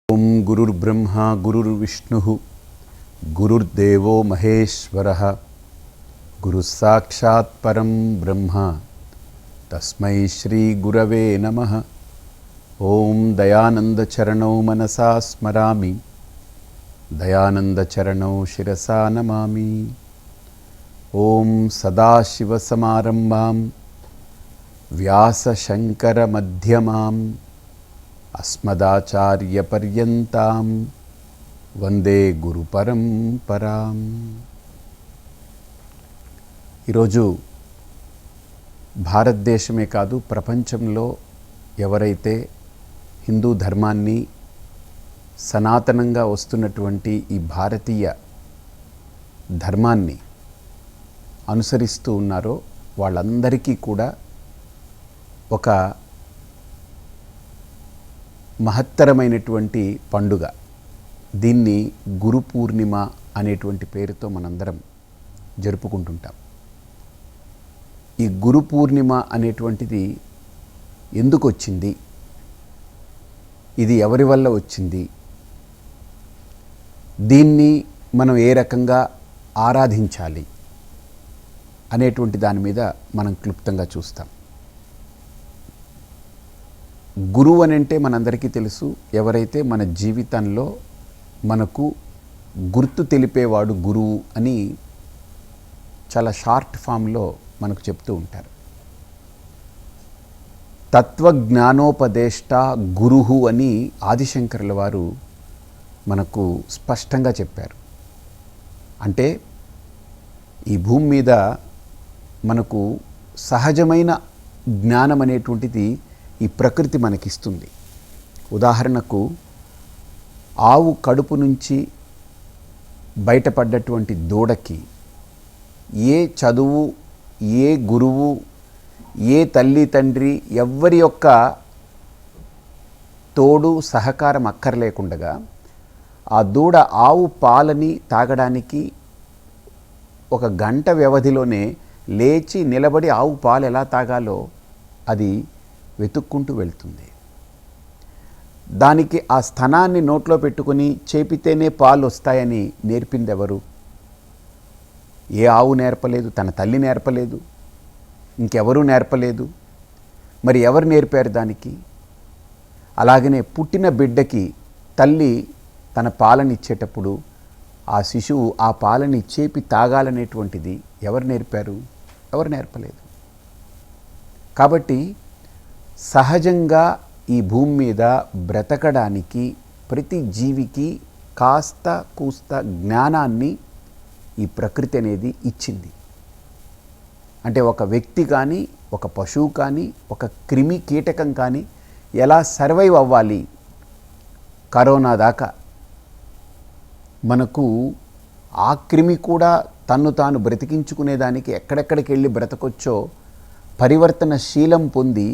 ओम गुरुर्ब्रह्मा गुरुर्विष्णु गुरुर्देवो महेश्वरः गुरुसाक्षात् परं ब्रह्म तस्मै श्री गुरवे नमः। ओम दयानंद चरणौ मनसा स्मरामि दयानंद चरणौ शिरसा नमामि। ओम सदाशिवसमारंभां व्यासशंकर मध्यमां अस्मदाचार्यपर्यन्तां వందే గురు పరంపరాం। ఈరోజు భారతదేశమే కాదు ప్రపంచంలో ఎవరైతే హిందూ ధర్మాన్ని సనాతనంగా వస్తున్నటువంటి ఈ భారతీయ ధర్మాన్ని అనుసరిస్తూ ఉన్నారో వాళ్ళందరికీ కూడా ఒక మహత్తరమైనటువంటి పండుగ, దీన్ని గురు పూర్ణిమ అనేటువంటి పేరుతో మనందరం జరుపుకుంటుంటాం। ఈ గురు పూర్ణిమ అనేటువంటిది ఎందుకు వచ్చింది, ఇది ఎవరి వల్ల వచ్చింది, దీన్ని మనం ఏ రకంగా ఆరాధించాలి అనేటువంటి దాని మీద మనం క్లుప్తంగా చూస్తాం। గురువు అని అంటే మనందరికీ తెలుసు, ఎవరైతే మన జీవితంలో మనకు గుర్తు తెలిపేవాడు గురువు అని చాలా షార్ట్ ఫామ్లో మనకు చెప్తూ ఉంటారు। తత్వజ్ఞానోపదేష్ట గురువు అని ఆదిశంకరుల వారు మనకు స్పష్టంగా చెప్పారు। అంటే ఈ భూమి మీద మనకు సహజమైన జ్ఞానం అనేటువంటిది ఈ ప్రకృతి మనకిస్తుంది। ఉదాహరణకు ఆవు కడుపు నుంచి బయటపడ్డటువంటి దూడకి ఏ చదువు, ఏ గురువు, ఏ తల్లి తండ్రి ఎవ్వరి యొక్క తోడు సహకారం అక్కర్లేకుండగా ఆ దూడ ఆవు పాలని తాగడానికి ఒక గంట వ్యవధిలోనే లేచి నిలబడి ఆవు పాలు ఎలా తాగాలో అది వెతుక్కుంటూ వెళ్తుంది। దానికి ఆ స్థనాన్ని నోట్లో పెట్టుకుని చేపితేనే పాలు వస్తాయని నేర్పింది ఎవరు? ఏ ఆవు నేర్పలేదు, తన తల్లి నేర్పలేదు, ఇంకెవరూ నేర్పలేదు। మరి ఎవరు నేర్పారు దానికి? అలాగనే పుట్టిన బిడ్డకి తల్లి తన పాలనిచ్చేటప్పుడు ఆ శిశువు ఆ పాలని చేపి తాగాలనేటువంటిది ఎవరు నేర్పారు? ఎవరు నేర్పలేదు। కాబట్టి సహజంగా ఈ భూమి మీద బ్రతకడానికి ప్రతి జీవికి కాస్త కూస్త జ్ఞానాన్ని ఈ ప్రకృతి అనేది ఇచ్చింది। అంటే ఒక వ్యక్తి కానీ, ఒక పశువు కానీ, ఒక క్రిమి కీటకం కానీ ఎలా సర్వైవ్ అవ్వాలి, కరోనా దాకా మనకు ఆ క్రిమి కూడా తన్ను తాను బ్రతికించుకునేదానికి ఎక్కడెక్కడికి వెళ్ళి బ్రతకొచ్చో పరివర్తనశీలం పొంది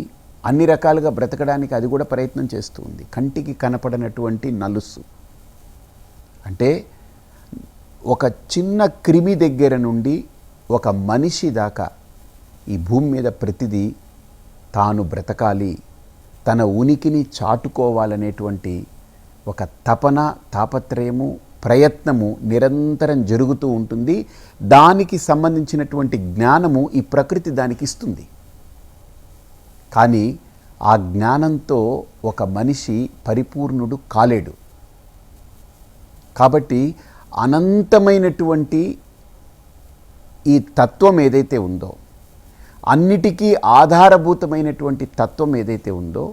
అన్ని రకాలుగా బ్రతకడానికి అది కూడా ప్రయత్నం చేస్తూ ఉంది। కంటికి కనపడనటువంటి నలుసు అంటే ఒక చిన్న క్రిమి దగ్గర నుండి ఒక మనిషి దాకా ఈ భూమి మీద ప్రతిదీ తాను బ్రతకాలి, తన ఉనికిని చాటుకోవాలనేటువంటి ఒక తపన, తాపత్రయము, ప్రయత్నము నిరంతరం జరుగుతూ ఉంటుంది। దానికి సంబంధించినటువంటి జ్ఞానము ఈ ప్రకృతి దానికి ఇస్తుంది। కానీ ఆ జ్ఞానంతో ఒక మనిషి పరిపూర్ణుడు కాలేడు। కాబట్టి అనంతమైనటువంటి ఈ తత్వం ఏదైతే ఉందో, అన్నిటికీ ఆధారభూతమైనటువంటి తత్వం ఏదైతే ఉందో,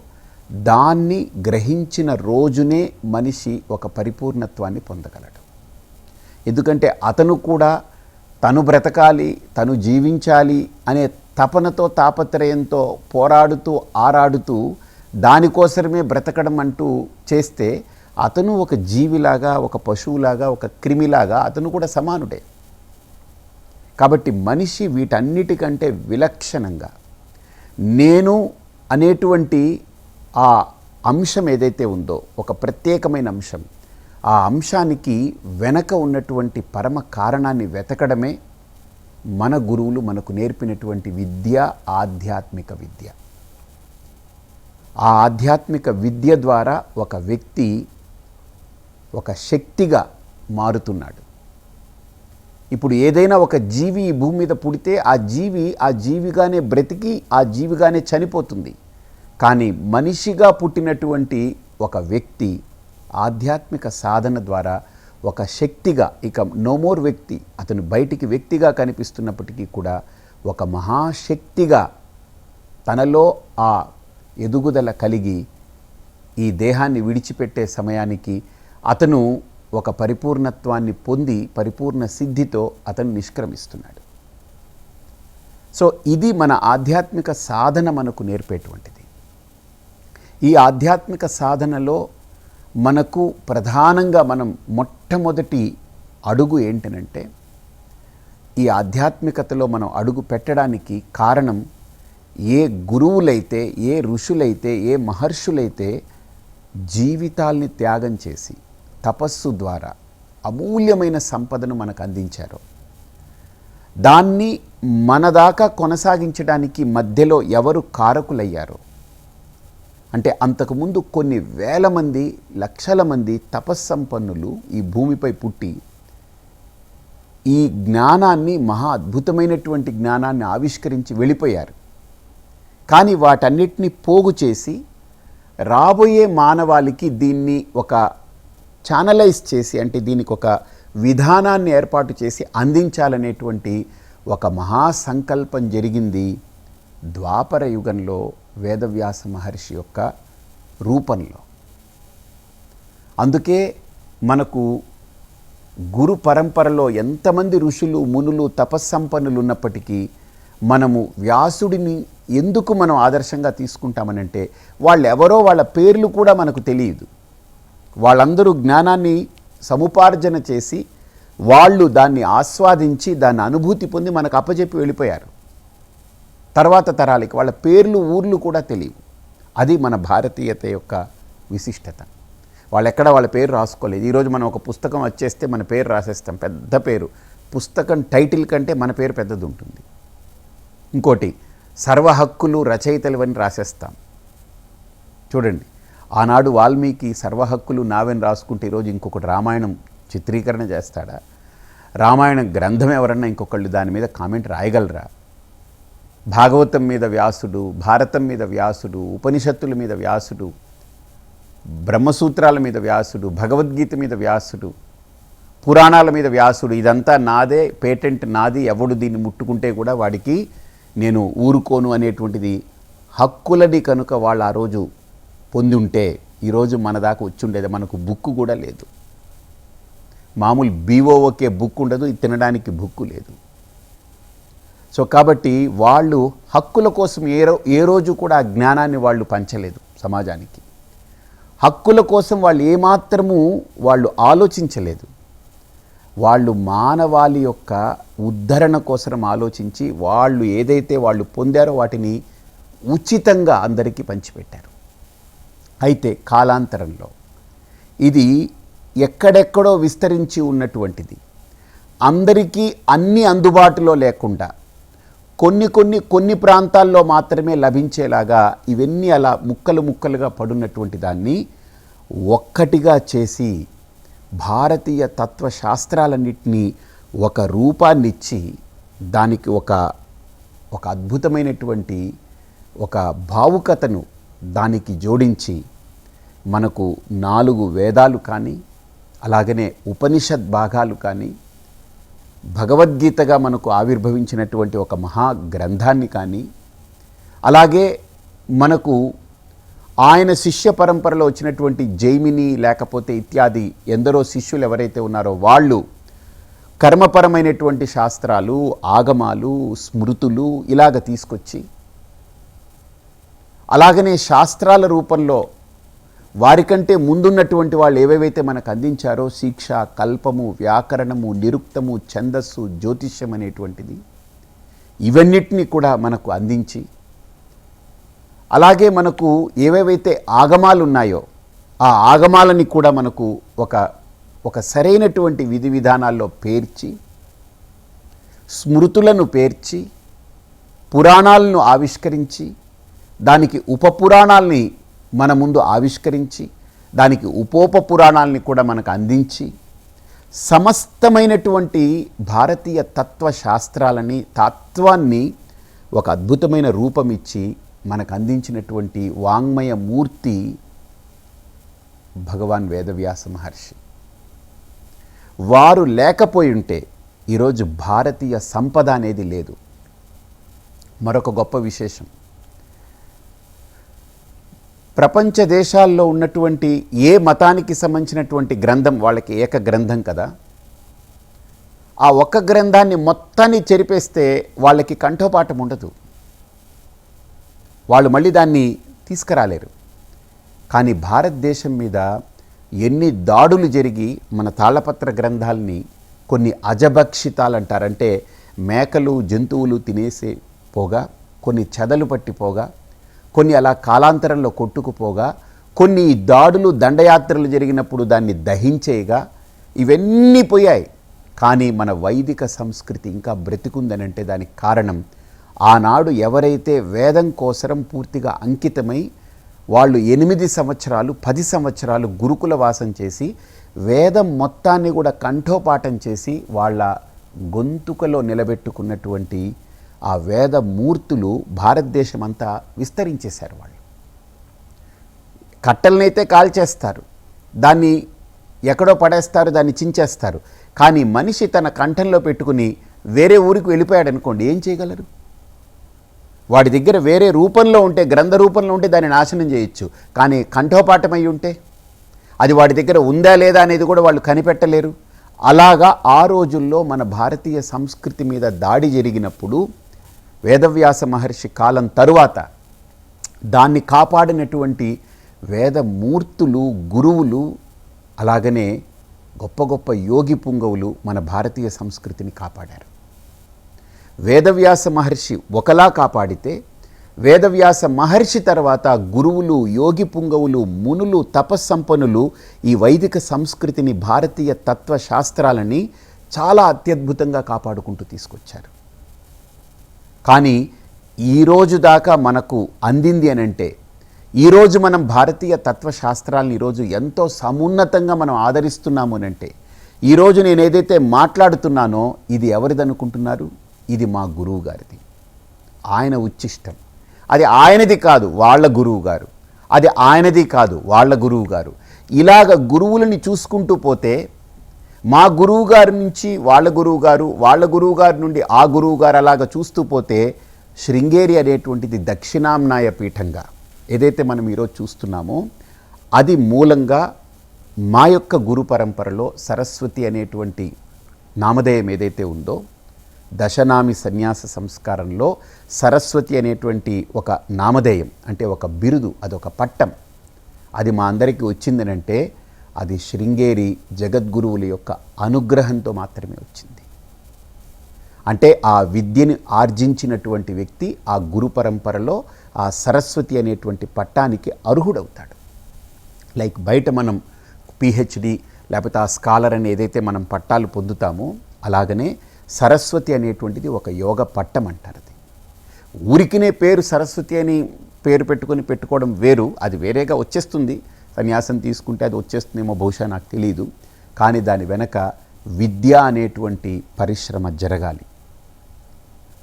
దాన్ని గ్రహించిన రోజునే మనిషి ఒక పరిపూర్ణత్వాన్ని పొందగలడు। ఎందుకంటే అతను కూడా తను బ్రతకాలి, తను జీవించాలి అనే తపనతో, తాపత్రయంతో పోరాడుతూ ఆరాడుతూ దానికోసమే బ్రతకడం అంటూ చేస్తే అతను ఒక జీవిలాగా, ఒక పశువులాగా, ఒక క్రిమిలాగా అతను కూడా సమానుడే। కాబట్టి మనిషి వీటన్నిటికంటే విలక్షణంగా నేను అనేటువంటి ఆ అంశం ఏదైతే ఉందో, ఒక ప్రత్యేకమైన అంశం, ఆ అంశానికి వెనక ఉన్నటువంటి పరమ కారణాన్ని వెతకడమే మన గురువులు మనకు నేర్పినటువంటి విద్య, ఆధ్యాత్మిక విద్య। ఆ ఆధ్యాత్మిక విద్య ద్వారా ఒక వ్యక్తి ఒక శక్తిగా మారుతున్నాడు. ఇప్పుడు ఏదైనా ఒక జీవి ఈ భూమి మీద పుడితే ఆ జీవిగానే బ్రతికి ఆ జీవిగానే చనిపోతుంది. కానీ మనిషిగా పుట్టినటువంటి ఒక వ్యక్తి ఆధ్యాత్మిక సాధన ద్వారా ఒక శక్తిగా, ఇక నోమోర్ వ్యక్తి, అతను బయటికి వ్యక్తిగా కనిపిస్తున్నప్పటికీ కూడా ఒక మహాశక్తిగా తనలో ఆ ఎదుగుదల కలిగి ఈ దేహాన్ని విడిచిపెట్టే సమయానికి అతను ఒక పరిపూర్ణత్వాన్ని పొంది పరిపూర్ణ సిద్ధితో అతను నిష్క్రమిస్తున్నాడు. సో ఇది మన ఆధ్యాత్మిక సాధన మనకు నేర్పేటువంటిది. ఈ ఆధ్యాత్మిక సాధనలో మనకు ప్రధానంగా మనం మొట్టమొదటి అడుగు ఏంటనంటే, ఈ ఆధ్యాత్మికతలో మనం అడుగు పెట్టడానికి కారణం ఏ గురువులైతే, ఏ ఋషులైతే, ఏ మహర్షులైతే జీవితాల్ని త్యాగం చేసి తపస్సు ద్వారా అమూల్యమైన సంపదను మనకు అందించారో, దాన్ని మన దాకా కొనసాగించడానికి మధ్యలో ఎవరు కారకులయ్యారో, అంటే అంతకుముందు కొన్ని వేల మంది, లక్షల మంది తపస్సంపన్నులు ఈ భూమిపై పుట్టి ఈ జ్ఞానాన్ని, మహా అద్భుతమైనటువంటి జ్ఞానాన్ని ఆవిష్కరించి వెళ్ళిపోయారు. కానీ వాటన్నిటినీ పోగు చేసి రాబోయే మానవాళికి దీన్ని ఒక ఛానలైజ్ చేసి, అంటే దీనికి ఒక విధానాన్ని ఏర్పాటు చేసి అందించాలనేటువంటి ఒక మహాసంకల్పం జరిగింది ద్వాపర యుగంలో వేదవ్యాస మహర్షి యొక్క రూపంలో. అందుకే మనకు గురు పరంపరలో ఎంతమంది ఋషులు, మునులు, తపస్సంపన్నులు ఉన్నప్పటికీ మనము వ్యాసుడిని ఎందుకు మనం ఆదర్శంగా తీసుకుంటామనంటే, వాళ్ళెవరో వాళ్ళ పేర్లు కూడా మనకు తెలియదు. వాళ్ళందరూ జ్ఞానాన్ని సముపార్జన చేసి వాళ్ళు దాన్ని ఆస్వాదించి దాన్ని అనుభూతి పొంది మనకు అప్పచెప్పి వెళ్ళిపోయారు. తర్వాత తరాలకి వాళ్ళ పేర్లు, ఊర్లు కూడా తెలియవు. అది మన భారతీయత యొక్క విశిష్టత. వాళ్ళెక్కడ వాళ్ళ పేరు రాసుకోలేదు. ఈరోజు మనం ఒక పుస్తకం వచ్చేస్తే మన పేరు రాసేస్తాం, పెద్ద పేరు. పుస్తకం టైటిల్ కంటే మన పేరు పెద్దది ఉంటుంది. ఇంకోటి, సర్వ హక్కులు రచయితలు అని రాసేస్తాం. చూడండి, ఆనాడు వాల్మీకి సర్వ హక్కులు నావని రాసుకుంటే ఈరోజు ఇంకొకటి రామాయణం చిత్రీకరణ చేస్తాడా? రామాయణ గ్రంథం ఎవరన్నా ఇంకొకళ్ళు దాని మీద కామెంట్ రాయగలరా? భాగవతం మీద వ్యాసుడు, భారతం మీద వ్యాసుడు, ఉపనిషత్తుల మీద వ్యాసుడు, బ్రహ్మసూత్రాల మీద వ్యాసుడు, భగవద్గీత మీద వ్యాసుడు, పురాణాల మీద వ్యాసుడు. ఇదంతా నాదే, పేటెంట్ నాది, ఎవడు దీన్ని ముట్టుకుంటే కూడా వాడికి నేను ఊరుకోను అనేటువంటిది హక్కులని కనుక వాళ్ళు ఆ రోజు పొంది ఉంటే ఈరోజు మన దాకా వచ్చి ఉండేది. మనకు బుక్ కూడా లేదు. మామూలు బీఓఓకే బుక్ ఉండదు, తినడానికి బుక్కు లేదు. సో కాబట్టి వాళ్ళు హక్కుల కోసం ఏ రోజు కూడా ఆ జ్ఞానాన్ని వాళ్ళు పంచలేదు సమాజానికి. హక్కుల కోసం వాళ్ళు ఏమాత్రము వాళ్ళు ఆలోచించలేదు. వాళ్ళు మానవాళి యొక్క ఉద్ధరణ కోసం ఆలోచించి వాళ్ళు ఏదైతే వాళ్ళు పొందారో వాటిని ఉచితంగా అందరికీ పంచిపెట్టారు. అయితే కాలాంతరంలో ఇది ఎక్కడెక్కడో విస్తరించి ఉన్నటువంటిది, అందరికీ అన్ని అందుబాటులో లేకుండా కొన్ని ప్రాంతాల్లో మాత్రమే లభించేలాగా ఇవన్నీ అలా ముక్కలు ముక్కలుగా పడున్నటువంటి దాన్ని ఒక్కటిగా చేసి భారతీయ తత్వశాస్త్రాలన్నింటినీ ఒక రూపాన్నిచ్చి దానికి ఒక అద్భుతమైనటువంటి ఒక భావుకతను దానికి జోడించి మనకు 4 వేదాలు కానీ, అలాగనే ఉపనిషద్ భాగాలు కానీ, భగవద్గీతగా మనకు ఆవిర్భవించినటువంటి ఒక మహా గ్రంథాన్ని కానీ, అలాగే మనకు ఆయన శిష్య పరంపరలో వచ్చినటువంటి జైమిని లేకపోతే ఇత్యాది ఎందరో శిష్యులు ఎవరైతే ఉన్నారో వాళ్ళు కర్మపరమైనటువంటి శాస్త్రాలు, ఆగమాలు, స్మృతులు ఇలాగ తీసుకొచ్చి, అలాగనే శాస్త్రాల రూపంలో వారికంటే ముందున్నటువంటి వాళ్ళు ఏవేవైతే మనకు అందించారో శిక్ష, కల్పము, వ్యాకరణము, నిరుక్తము, ఛందస్సు, జ్యోతిష్యం అనేటువంటిది ఇవన్నిటినీ కూడా మనకు అందించి, అలాగే మనకు ఏవేవైతే ఆగమాలు ఉన్నాయో ఆ ఆగమాలని కూడా మనకు ఒక సరైనటువంటి విధి విధానాల్లో పేర్చి, స్మృతులను పేర్చి, పురాణాలను ఆవిష్కరించి, దానికి ఉపపురాణాలని మన ముందు ఆవిష్కరించి, దానికి ఉపోప పురాణాలని కూడా మనకు అందించి సమస్తమైనటువంటి భారతీయ తత్వాన్ని ఒక అద్భుతమైన రూపం ఇచ్చి మనకు అందించినటువంటి వాంగ్మయ మూర్తి భగవాన్ వేదవ్యాస మహర్షి. వారు లేకపోయి ఉంటే ఈరోజు భారతీయ సంపద అనేది లేదు. మరొక గొప్ప విశేషం, ప్రపంచ దేశాల్లో ఉన్నటువంటి ఏ మతానికి సంబంధించినటువంటి గ్రంథం వాళ్ళకి ఏక గ్రంథం కదా, ఆ ఒక్క గ్రంథాన్ని మొత్తాన్ని చెరిపేస్తే వాళ్ళకి కంఠోపాఠం ఉండదు, వాళ్ళు మళ్ళీ దాన్ని తీసుకురాలేరు. కానీ భారతదేశం మీద ఎన్ని దాడులు జరిగి మన తాళపత్ర గ్రంథాలని కొన్ని అజభక్షితాలు అంటారంటే మేకలు జంతువులు తినేసే పోగా, కొన్ని చెదలు పట్టిపోగా, కొన్ని అలా కాలాంతరంలో కొట్టుకుపోగా, కొన్ని దాడులు దండయాత్రలు జరిగినప్పుడు దాన్ని దహించేయగా ఇవన్నీ పోయాయి. కానీ మన వైదిక సంస్కృతి ఇంకా బ్రతికుందనంటే దానికి కారణం ఆనాడు ఎవరైతే వేదం కోసరం పూర్తిగా అంకితమై వాళ్ళు 8 సంవత్సరాలు 10 సంవత్సరాలు గురుకుల వాసం చేసి వేదం మొత్తాన్ని కూడా కంఠోపాఠం చేసి వాళ్ళ గొంతుకలో నిలబెట్టుకున్నటువంటి ఆ వేద మూర్తులు భారతదేశం అంతా విస్తరించేశారు. వాళ్ళు కట్టెలనైతే కాల్చేస్తారు, దాన్ని ఎక్కడో పడేస్తారు, దాన్ని చించేస్తారు. కానీ మనిషి తన కంఠంలో పెట్టుకుని వేరే ఊరికి వెళ్ళిపోయాడు అనుకోండి, ఏం చేయగలరు? వాడి దగ్గర వేరే రూపంలో ఉంటే, గ్రంథ రూపంలో ఉంటే దాన్ని నాశనం చేయొచ్చు. కానీ కంఠోపాఠం అయి ఉంటే అది వాడి దగ్గర ఉందా లేదా అనేది కూడా వాళ్ళు కనిపెట్టలేరు. అలాగా ఆ రోజుల్లో మన భారతీయ సంస్కృతి మీద దాడి జరిగినప్పుడు వేదవ్యాస మహర్షి కాలం తరువాత దాన్ని కాపాడినటువంటి వేదమూర్తులు, గురువులు, అలాగనే గొప్ప గొప్ప యోగి పుంగవులు మన భారతీయ సంస్కృతిని కాపాడారు. వేదవ్యాస మహర్షి ఒకలా కాపాడితే వేదవ్యాస మహర్షి తర్వాత గురువులు, యోగి పుంగవులు, మునులు, తపస్సంపన్నులు ఈ వైదిక సంస్కృతిని, భారతీయ తత్వశాస్త్రాలని చాలా అత్యద్భుతంగా కాపాడుకుంటూ తీసుకొచ్చారు. కానీ ఈరోజు దాకా మనకు అందింది అనంటే, ఈరోజు మనం భారతీయ తత్వశాస్త్రాలను ఈరోజు ఎంతో సమున్నతంగా మనం ఆదరిస్తున్నాము అనంటే, ఈరోజు నేను ఏదైతే మాట్లాడుతున్నానో ఇది ఎవరిదనుకుంటున్నారు? ఇది మా గురువు గారిది, ఆయన ఉచ్చిష్టం. అది ఆయనది కాదు, వాళ్ళ గురువు గారు. అది ఆయనది కాదు, వాళ్ళ గురువు గారు. ఇలాగ గురువులని చూసుకుంటూ పోతే మా గురువు గారి నుంచి వాళ్ళ గురువు గారు, వాళ్ళ గురువు గారి నుండి ఆ గురువు గారు, అలాగ చూస్తూ పోతే శృంగేరి అనేటువంటిది దక్షిణామ్నాయ పీఠంగా ఏదైతే మనం ఈరోజు చూస్తున్నామో అది మూలంగా మా యొక్క గురు పరంపరలో సరస్వతి అనేటువంటి నామధేయం ఏదైతే ఉందో, దశనామి సన్యాస సంస్కారంలో సరస్వతి అనేటువంటి ఒక నామధేయం అంటే ఒక బిరుదు, అదొక పట్టం, అది మా అందరికీ వచ్చిందనంటే అది శృంగేరి జగద్గురువుల యొక్క అనుగ్రహంతో మాత్రమే వచ్చింది. అంటే ఆ విద్యను ఆర్జించినటువంటి వ్యక్తి ఆ గురు పరంపరలో ఆ సరస్వతి అనేటువంటి పట్టానికి అర్హుడవుతాడు. లైక్ బయట మనం పిహెచ్డి లేకపోతే ఆ స్కాలర్ అని ఏదైతే మనం పట్టాలు పొందుతామో, అలాగనే సరస్వతి అనేటువంటిది ఒక యోగ పట్టం అంటారు. అది ఊరికినే పేరు సరస్వతి అని పేరు పెట్టుకోవడం వేరు, అది వేరేగా వచ్చేస్తుంది. సన్యాసం తీసుకుంటే అది వచ్చేస్తుందేమో బహుశా, నాకు తెలియదు. కానీ దాని వెనక విద్య అనేటువంటి పరిశ్రమ జరగాలి.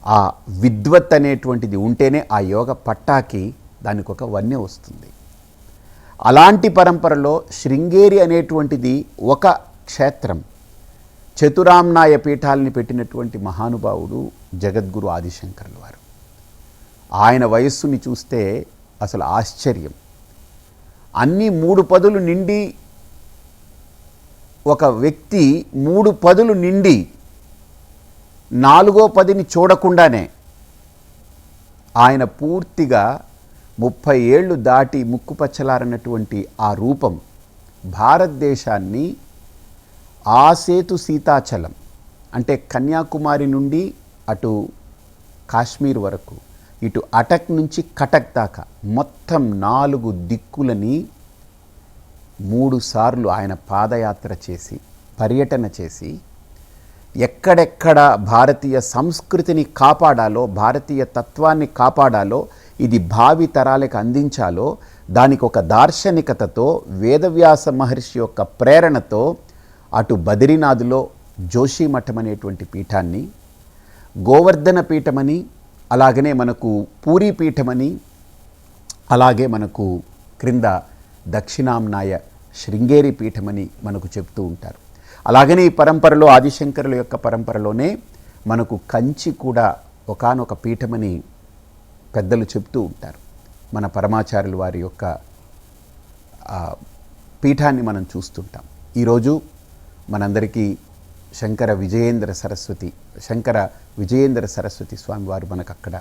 ఆ విద్వత్ అనేటువంటిది ఉంటేనే ఆ యోగ పట్టాకి దానికి ఒక వన్య వస్తుంది. అలాంటి పరంపరలో శృంగేరి అనేటువంటిది ఒక క్షేత్రం. చతురామ్నాయ పీఠాలని పెట్టినటువంటి మహానుభావుడు జగద్గురు ఆదిశంకరులు వారు. ఆయన వయస్సుని చూస్తే అసలు ఆశ్చర్యం. అన్ని 3 పదులు నిండి ఒక వ్యక్తి 3 పదులు నిండి 4వ పదిని చూడకుండానే ఆయన పూర్తిగా 30 ఏళ్ళు దాటి ముక్కుపచ్చలారన్నటువంటి ఆ రూపం భారతదేశాన్ని ఆసేతు సీతాచలం అంటే కన్యాకుమారి నుండి అటు కాశ్మీర్ వరకు, ఇటు అటక్ నుంచి కటక్ దాకా మొత్తం 4 దిక్కులని 3 సార్లు ఆయన పాదయాత్ర చేసి పర్యటన చేసి ఎక్కడెక్కడ భారతీయ సంస్కృతిని కాపాడాలో, భారతీయ తత్వాన్ని కాపాడాలో, ఇది భావి తరాలకు అందించాలో దానికి ఒక దార్శనికతతో వేదవ్యాస మహర్షి యొక్క ప్రేరణతో అటు బద్రీనాథ్లో జోషి మఠం అనేటువంటి పీఠాన్ని, గోవర్ధన పీఠమని, అలాగనే మనకు పూరీ పీఠమని, అలాగే మనకు క్రింద దక్షిణాంనాయ శృంగేరి పీఠమని మనకు చెప్తూ ఉంటారు. అలాగనే ఈ పరంపరలో ఆదిశంకరుల యొక్క పరంపరలోనే మనకు కంచి కూడా ఒకానొక పీఠమని పెద్దలు చెప్తూ ఉంటారు. మన పరమాచార్యుల వారి యొక్క పీఠాన్ని మనం చూస్తుంటాం. ఈరోజు మనందరికీ శంకర విజయేంద్ర సరస్వతి స్వామి వారు మనకు అక్కడ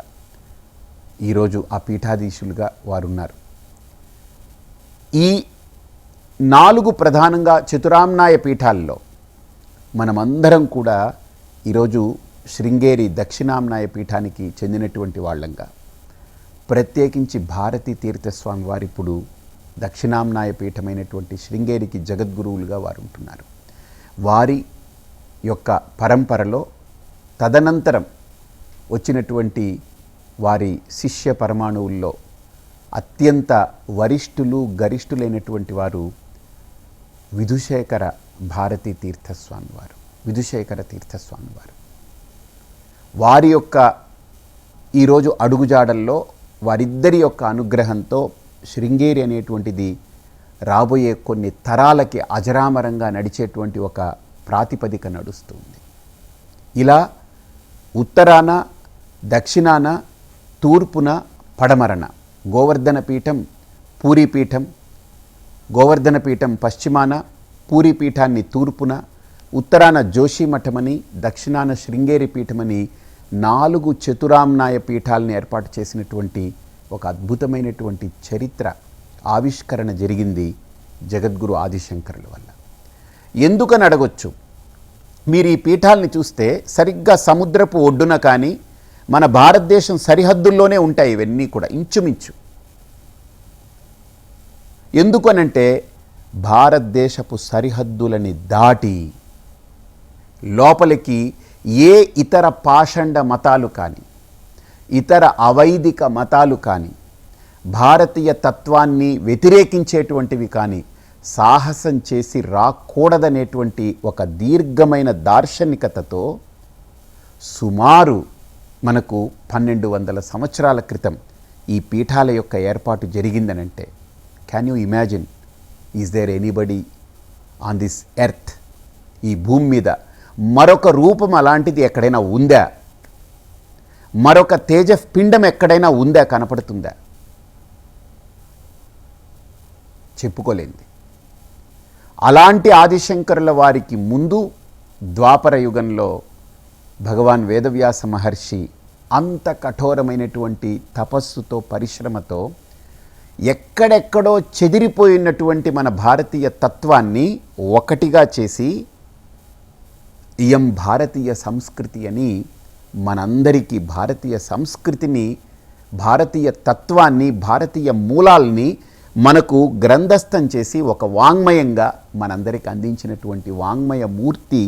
ఈరోజు ఆ పీఠాధీశులుగా వారు ఉన్నారు. ఈ 4 ప్రధానంగా చతురామ్నాయ పీఠాల్లో మనమందరం కూడా ఈరోజు శృంగేరి దక్షిణామ్నాయ పీఠానికి చెందినటువంటి వాళ్ళంగా, ప్రత్యేకించి భారతీ తీర్థస్వామి వారు ఇప్పుడు దక్షిణామ్నాయ పీఠమైనటువంటి శృంగేరికి జగద్గురువులుగా వారు ఉంటున్నారు. వారి యొక్క పరంపరలో తదనంతరం వచ్చినటువంటి వారి శిష్య పరమాణువుల్లో అత్యంత వరిష్ఠులు గరిష్ఠులైనటువంటి వారు విధుశేఖర భారతీ తీర్థస్వామి వారు, విధుశేఖర తీర్థస్వామి వారు. వారి యొక్క ఈరోజు అడుగుజాడల్లో వారిద్దరి యొక్క అనుగ్రహంతో శృంగేరి అనేటువంటిది రాబోయే కొన్ని తరాలకి అజరామరంగా నడిచేటువంటి ఒక ప్రాతిపదిక నడుస్తుంది. ఇలా ఉత్తరాన, దక్షిణాన, తూర్పున, పడమరన గోవర్ధన పీఠం, పూరీ పీఠం, గోవర్ధన పీఠం పశ్చిమాన, పూరీ పీఠాన్ని తూర్పున, ఉత్తరాన జోషి మఠమని, దక్షిణాన శృంగేరి పీఠమని 4 చతురామ్నాయ పీఠాలను ఏర్పాటు చేసినటువంటి ఒక అద్భుతమైనటువంటి చరిత్ర ఆవిష్కరణ జరిగింది జగద్గురు ఆదిశంకరుల వల్ల. ఎందుకని అడగొచ్చు. మీరు ఈ పీఠాలని చూస్తే సరిగ్గా సముద్రపు ఒడ్డున కానీ మన భారతదేశం సరిహద్దుల్లోనే ఉంటాయి ఇవన్నీ కూడా ఇంచుమించు. ఎందుకనంటే భారతదేశపు సరిహద్దులని దాటి లోపలికి ఏ ఇతర పాషండ మతాలు కానీ, ఇతర అవైదిక మతాలు కానీ, భారతీయ తత్వాన్ని వ్యతిరేకించేటువంటివి కానీ సాహసం చేసి రాకూడదనేటువంటి ఒక దీర్ఘమైన దార్శనికతతో సుమారు మనకు 1200 సంవత్సరాల క్రితం ఈ పీఠాల యొక్క ఏర్పాటు జరిగిందనంటే, can you imagine, is there anybody on this earth, ఈ భూమి మీద మరొక రూపం అలాంటిది ఎక్కడైనా ఉందా? మరొక తేజపిండం ఎక్కడైనా ఉందా, కనపడుతుందా? చెప్పుకోలేంది. అలాంటి ఆదిశంకరుల వారికి ముందు ద్వాపర యుగంలో భగవాన్ వేదవ్యాస మహర్షి అంత కఠోరమైనటువంటి తపస్సుతో, పరిశ్రమతో ఎక్కడెక్కడో చెదిరిపోయినటువంటి మన భారతీయ తత్వాన్ని ఒకటిగా చేసి ఇయం భారతీయ సంస్కృతి అని మనందరికీ భారతీయ సంస్కృతిని, భారతీయ తత్వాన్ని, భారతీయ మూలాల్ని మనకు గ్రంథస్థం చేసి ఒక వాంగ్మయంగా మనందరికి అందించినటువంటి వాంగ్మయ మూర్తి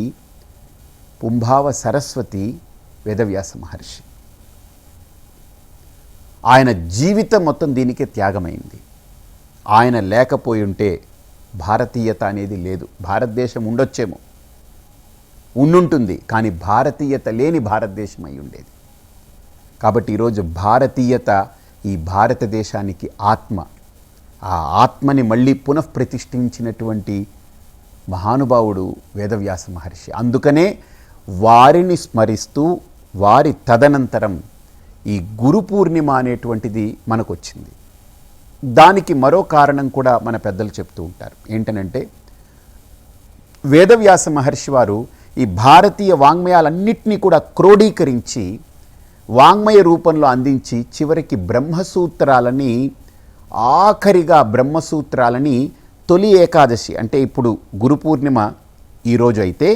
పుంభావ సరస్వతి వేదవ్యాస మహర్షి. ఆయన జీవితం మొత్తం దీనికే త్యాగమైంది. ఆయన లేకపోయి ఉంటే భారతీయత అనేది లేదు. భారతదేశం ఉండొచ్చేమో, ఉండుంటుంది, కానీ భారతీయత లేని భారతదేశం అయి ఉండేది. కాబట్టి ఈరోజు భారతీయత ఈ భారతదేశానికి ఆత్మ. ఆ ఆత్మని మళ్ళీ పునఃప్రతిష్ఠించినటువంటి మహానుభావుడు వేదవ్యాస మహర్షి. అందుకనే వారిని స్మరిస్తూ వారి తదనంతరం ఈ గురు పూర్ణిమ అనేటువంటిది మనకు వచ్చింది. దానికి మరో కారణం కూడా మన పెద్దలు చెప్తూ ఉంటారు. ఏంటనంటే, వేదవ్యాస మహర్షి వారు ఈ భారతీయ వాంగ్మయాలన్నింటినీ కూడా క్రోడీకరించి వాంగ్మయ రూపంలో అందించి చివరికి బ్రహ్మసూత్రాలని, ఆఖరిగా బ్రహ్మసూత్రాలని తొలి ఏకాదశి అంటే ఇప్పుడు గురు పూర్ణిమ ఈరోజు అయితే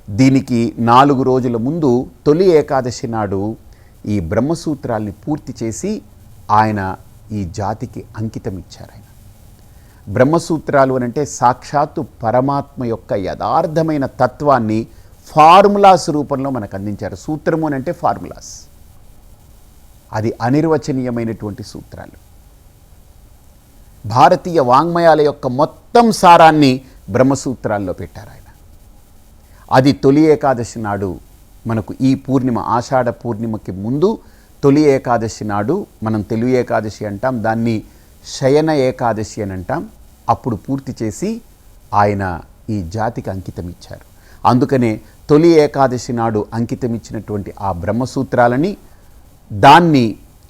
దీనికి 4 రోజుల ముందు తొలి ఏకాదశి నాడు ఈ బ్రహ్మసూత్రాల్ని పూర్తి చేసి ఆయన ఈ జాతికి అంకితం ఇచ్చారు. ఆయన బ్రహ్మసూత్రాలు అనంటే సాక్షాత్తు పరమాత్మ యొక్క యథార్థమైన తత్వాన్ని ఫార్ములాస్ రూపంలో మనకు అందించారు. సూత్రము అనంటే ఫార్ములాస్, అది అనిర్వచనీయమైనటువంటి సూత్రాలు. భారతీయ వాంగ్మయాల యొక్క మొత్తం సారాన్ని బ్రహ్మసూత్రాల్లో పెట్టారు ఆయన. అది తొలి ఏకాదశి నాడు మనకు ఈ పూర్ణిమ, ఆషాఢ పూర్ణిమకి ముందు తొలి ఏకాదశి నాడు మనం తెలుగు ఏకాదశి అంటాం, దాన్ని శయన ఏకాదశి అని అంటాం. అప్పుడు పూర్తి చేసి ఆయన ఈ జాతికి అంకితం ఇచ్చారు. అందుకనే తొలి ఏకాదశి నాడు అంకితం ఇచ్చినటువంటి ఆ బ్రహ్మసూత్రాలని, దాన్ని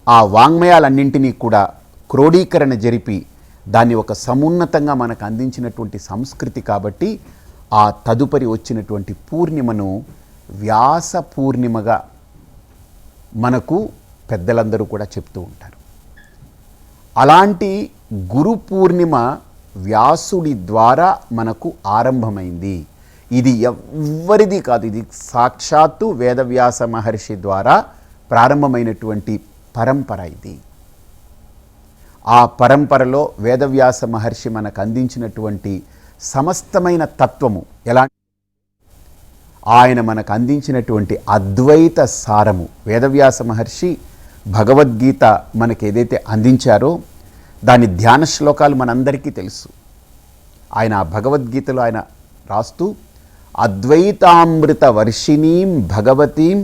ఆ వాంగ్మయాలన్నింటినీ కూడా క్రోడీకరణ జరిపి దాన్ని ఒక సమున్నతంగా మనకు అందించినటువంటి సంస్కృతి కాబట్టి ఆ తదుపరి వచ్చినటువంటి పూర్ణిమను వ్యాస పూర్ణిమగా మనకు పెద్దలందరూ కూడా చెప్తూ ఉంటారు. అలాంటి గురు పూర్ణిమ వ్యాసుడి ద్వారా మనకు ఆరంభమైంది. ఇది ఎవ్వరిది కాదు, ఇది సాక్షాత్తు వేదవ్యాస మహర్షి ద్వారా ప్రారంభమైనటువంటి పరంపర ఇది. ఆ పరంపరలో వేదవ్యాస మహర్షి మనకు అందించినటువంటి సమస్తమైన తత్వము ఎలా, ఆయన మనకు అందించినటువంటి అద్వైత సారము, వేదవ్యాస మహర్షి భగవద్గీత మనకు ఏదైతే అందించారో దాని ధ్యాన శ్లోకాలు మనందరికీ తెలుసు. ఆయన ఆ భగవద్గీతలో ఆయన రాస్తూ అద్వైతామృత వర్షిణీం భగవతీం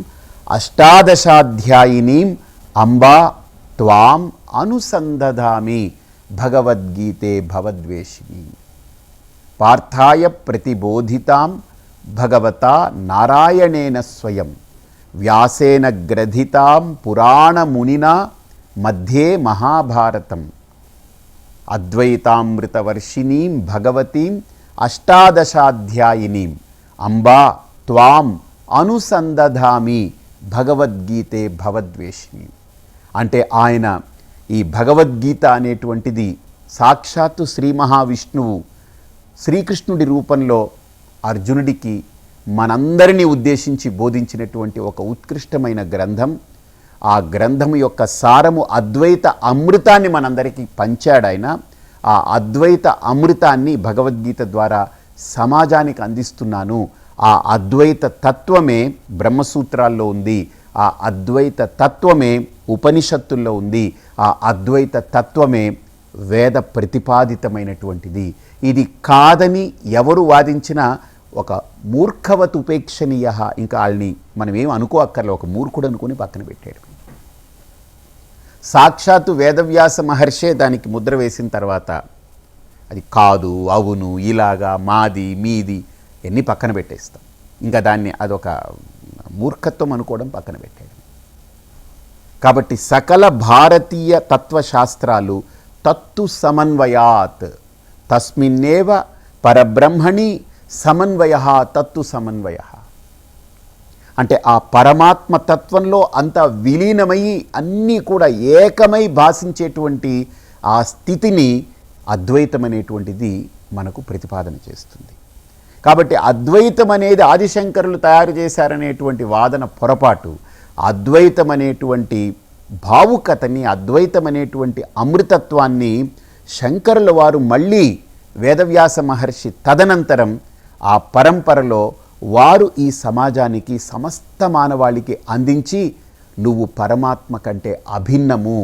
అష్టాదశాధ్యాయినీం అంబా త్వాం అనుసందధామి భగవద్గీతే భవద్వేషిణి పార్థాయ ప్రతిబోధితాం భగవతా నారాయణేన స్వయం వ్యాసేన గ్రథితాం పురాణమునినా మధ్యే మహాభారతం అద్వైతామృతవర్షిణీం భగవతీం అష్టాదశాధ్యాయినీం అంబా త్వాం అనుసందధామి భగవద్గీతే భవద్వేషిణి. అంటే ఆయన ఈ భగవద్గీత అనేటువంటిది సాక్షాత్తు శ్రీ మహావిష్ణువు శ్రీకృష్ణుడి రూపంలో అర్జునుడికి మనందరినీ ఉద్దేశించి బోధించినటువంటి ఒక ఉత్కృష్టమైన గ్రంథం. ఆ గ్రంథము యొక్క సారము అద్వైత అమృతాన్ని మనందరికీ పంచాడు ఆయన. ఆ అద్వైత అమృతాన్ని భగవద్గీత ద్వారా సమాజానికి అందిస్తున్నాను. ఆ అద్వైత తత్వమే బ్రహ్మసూత్రాల్లో ఉంది, ఆ అద్వైత తత్వమే ఉపనిషత్తుల్లో ఉంది, ఆ అద్వైత తత్వమే వేద ప్రతిపాదితమైనటువంటిది. ఇది కాదని ఎవరు వాదించినా ఒక మూర్ఖవత్ ఉపేక్షణీయ, ఇంకా వాళ్ళని మనం ఏం అనుకోక్కర్లే, ఒక మూర్ఖుడు అనుకుని పక్కన పెట్టాడు. సాక్షాత్తు వేదవ్యాస మహర్షే దానికి ముద్ర వేసిన తర్వాత అది కాదు, అవును, ఇలాగా, మాది, మీది ఎన్ని పక్కన పెట్టేస్తాం. ఇంకా దాన్ని అదొక మూర్ఖత్వం అనుకోవడం పక్కన పెట్టాడు. కాబట్టి సకల భారతీయ తత్వశాస్త్రాలు తత్తు సమన్వయాత్ తస్మిన్నేవ పరబ్రహ్మణి సమన్వయ తత్తు సమన్వయ. అంటే ఆ పరమాత్మ తత్వంలో అంత విలీనమయ్యి అన్నీ కూడా ఏకమై భాషించేటువంటి ఆ స్థితిని అద్వైతం అనేటువంటిది మనకు ప్రతిపాదన చేస్తుంది. కాబట్టి అద్వైతం అనేది ఆదిశంకరులు తయారు చేశారనేటువంటి వాదన పొరపాటు. అద్వైతం అనేటువంటి భావుకతని, అద్వైతం అనేటువంటి అమృతత్వాన్ని శంకరుల వారు మళ్ళీ వేదవ్యాస మహర్షి తదనంతరం ఆ పరంపరలో వారు ఈ సమాజానికి, సమస్త మానవాళికి అందించి, నువ్వు పరమాత్మ కంటే అభిన్నము,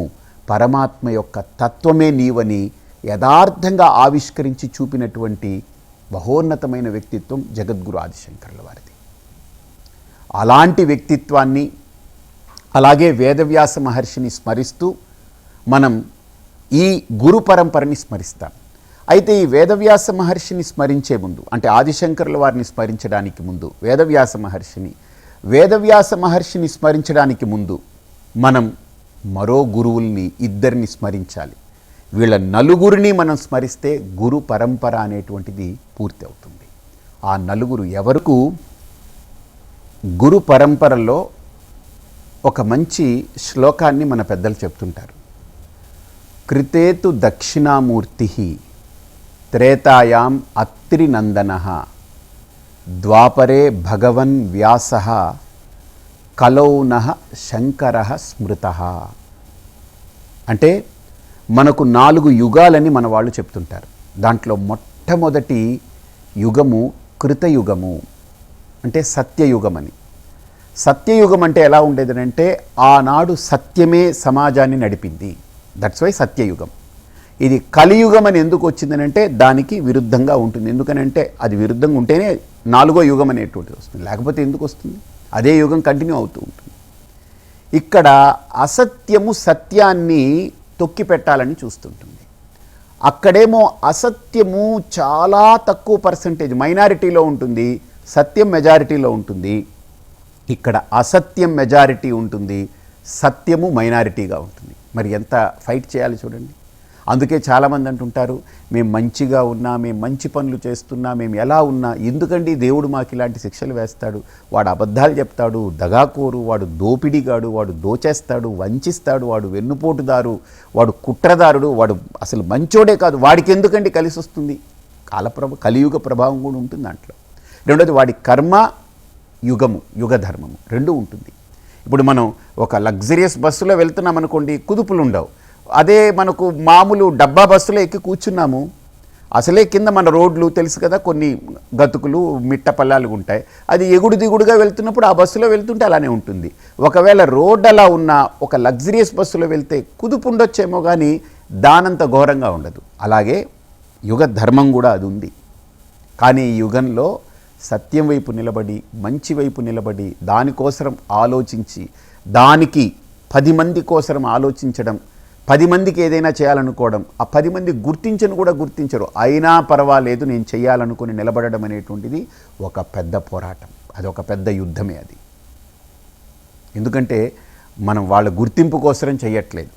పరమాత్మ యొక్క తత్వమే నీవని యథార్థంగా ఆవిష్కరించి చూపినటువంటి మహోన్నతమైన వ్యక్తిత్వం జగద్గురు ఆదిశంకరుల వారిది. అలాంటి వ్యక్తిత్వాన్ని, అలాగే వేదవ్యాస మహర్షిని స్మరిస్తూ మనం ఈ గురు పరంపరని స్మరిస్తాం. అయితే ఈ వేదవ్యాస మహర్షిని స్మరించే ముందు, అంటే ఆదిశంకరుల వారిని స్మరించడానికి ముందు వేదవ్యాస మహర్షిని స్మరించడానికి ముందు మనం మరో గురువుల్ని, ఇద్దరిని స్మరించాలి. వీళ్ళ నలుగురిని మనం స్మరిస్తే గురు పరంపర అనేటువంటిది పూర్తి అవుతుంది. ఆ నలుగురు ఎవరకు? గురు పరంపరలో ఒక మంచి శ్లోకాన్ని మన పెద్దలు చెప్తుంటారు. కృతేతు దక్షిణామూర్తి త్రేతాయాం అత్రినందనః ద్వాపరే భగవన్ వ్యాసః కలౌ నః శంకరః స్మృతః. అంటే మనకు 4 యుగాలని మన వాళ్ళు చెప్తుంటారు. దాంట్లో మొట్టమొదటి యుగము కృతయుగము, అంటే సత్యయుగమని. సత్యయుగం అంటే ఎలా ఉండేదనంటే ఆనాడు సత్యమే సమాజాన్ని నడిపింది. That's why సత్యయుగం. ఇది కలియుగం అని ఎందుకు వచ్చిందనంటే దానికి విరుద్ధంగా ఉంటుంది. ఎందుకనంటే అది విరుద్ధంగా ఉంటేనే 4వ యుగం అనేటువంటిది వస్తుంది, లేకపోతే ఎందుకు వస్తుంది? అదే యుగం కంటిన్యూ అవుతూ ఉంటుంది. ఇక్కడ అసత్యము సత్యాన్ని తొక్కి పెట్టాలని చూస్తుంటుంది. అక్కడేమో అసత్యము చాలా తక్కువ పర్సంటేజ్ మైనారిటీలో ఉంటుంది, సత్యం మెజారిటీలో ఉంటుంది. ఇక్కడ అసత్యం మెజారిటీ ఉంటుంది, సత్యము మైనారిటీగా ఉంటుంది. మరి ఎంత ఫైట్ చేయాలి చూడండి. అందుకే చాలామంది అంటుంటారు, మేము మంచిగా ఉన్నా, మేము మంచి పనులు చేస్తున్నా, మేము ఎలా ఉన్నా ఎందుకండి దేవుడు మాకు ఇలాంటి శిక్షలు వేస్తాడు? వాడు అబద్ధాలు చెప్తాడు, దగాకోరు, వాడు దోపిడీగాడు, వాడు దోచేస్తాడు, వంచిస్తాడు, వాడు వెన్నుపోటుదారు, వాడు కుట్రదారుడు, వాడు అసలు మంచోడే కాదు, వాడికి ఎందుకండి కలిసి వస్తుంది? కలియుగ ప్రభావం కూడా ఉంటుంది దాంట్లో. రెండోది వాడి కర్మ యుగము, యుగ ధర్మము రెండూ ఉంటుంది. ఇప్పుడు మనం ఒక లగ్జరియస్ బస్సులో వెళ్తున్నాం అనుకోండి, కుదుపులు ఉండవు. అదే మనకు మామూలు డబ్బా బస్సులో ఎక్కి కూర్చున్నాము, అసలే కింద మన రోడ్లు తెలుసు కదా, కొన్ని గతుకులు మిట్ట పల్లాలు ఉంటాయి. అది ఎగుడు దిగుడుగా వెళ్తున్నప్పుడు ఆ బస్సులో వెళ్తుంటే అలానే ఉంటుంది. ఒకవేళ రోడ్ అలా ఉన్న ఒక లగ్జరియస్ బస్సులో వెళ్తే కుదుపు ఉండొచ్చేమో కానీ దానంత ఘోరంగా ఉండదు. అలాగే యుగ ధర్మం కూడా అది ఉంది. కానీ ఈ యుగంలో సత్యం వైపు నిలబడి, మంచి వైపు నిలబడి, దానికోసం ఆలోచించి, దానికి 10 మంది కోసం ఆలోచించడం, 10 మందికి ఏదైనా చేయాలనుకోవడం, ఆ 10 మంది గుర్తించను కూడా గుర్తించరు, అయినా పర్వాలేదు నేను చేయాలనుకుని నిలబడడం అనేటువంటిది ఒక పెద్ద పోరాటం, అది ఒక పెద్ద యుద్ధమే అది. ఎందుకంటే మనం వాళ్ళ గుర్తింపు కోసం చేయట్లేదు.